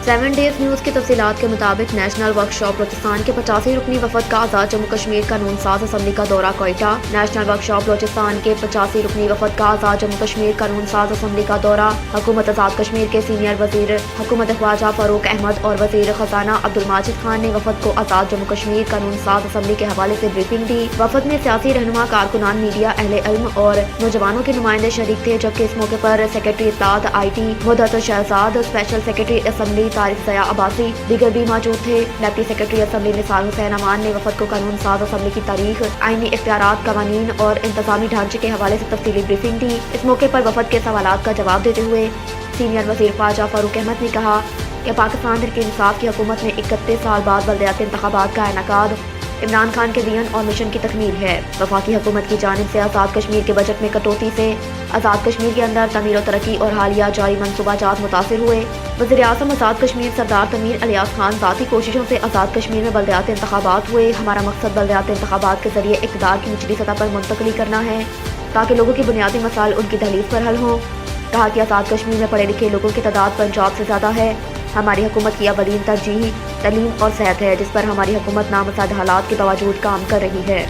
7 days news की तफसीलात के मुताबिक नेशनल वर्कशॉप बलूचिस्तान के 85 रुकनी वफद का आज़ाद जम्मू कश्मीर कानून साज असम्बली का दौरा कोयटा। नेशनल वर्कशॉप बलूचिस्तान के 85 रुकनी वफद का आज़ाद जम्मू कश्मीर कानून साज असम्बली का दौरा। हुकूमत आज़ाद कश्मीर के सीनियर वजीर हुकूमत ख्वाजा फारूक अहमद और वजीर खजाना अब्दुल माजिद खान ने वफद को आज़ाद जम्मू कश्मीर कानून साज असम्बली के हवाले से ब्रीफिंग दी। वफद में सियासी रहनुमा, कारकुनान, मीडिया, अहले इल्म और नौजवानों के नुमाइंदे शरीक थे, जबकि इस मौके पर सेक्रेटरी इत्तलात IT मुद्दत Shahzad, special secretary assembly Tariq Zia Abbasi दीगर भी मौजूद थे। Deputy secretary assembly Nisar Hussain Aman ने वफद को कानून साज असम्बली की तारीख, आईनी इख्तियारात, कवानीन और इंतजामी ढांचे के हवाले से तफसीली ब्रीफिंग दी। इस मौके पर वफद के सवालात का जवाब देते हुए सीनियर वजीर ख्वाजा फारूक अहमद ने कहा कि पाकिस्तान तहरीक इंसाफ की हुकूमत में 31 साल बाद बल्दियाती इंतखाबात का इनेकाद इमरान खान के विजन और मिशन की तकमील है। वफाकी हुकूमत की जानिब से आज़ाद कश्मीर के बजट में कटौती से आज़ाद कश्मीर के अंदर तमीर और तरक्की और हालिया जारी मनसूबाजात मुतासिर हुए। वज़ीर आज़म आज़ाद कश्मीर सरदार तमीर इलियास खान ज़ाती कोशिशों से आज़ाद कश्मीर में बल्दियाती इंतखाबात हुए। हमारा मकसद बल्दियाती इंतखाबात के जरिए इक़्तिदार की निचली सतह पर मुंतकली करना है ताकि लोगों की बुनियादी मसाइल उनकी दहलीज पर हल हों। कहा कि आज़ाद कश्मीर में पढ़े लिखे लोगों की तादाद पंजाब से ज़्यादा है। हमारी हुकूमत की अवलीन तरजीह तलीम और सेहत है, जिस पर हमारी हुकूमत नामसाद हालात के बावजूद काम कर रही है।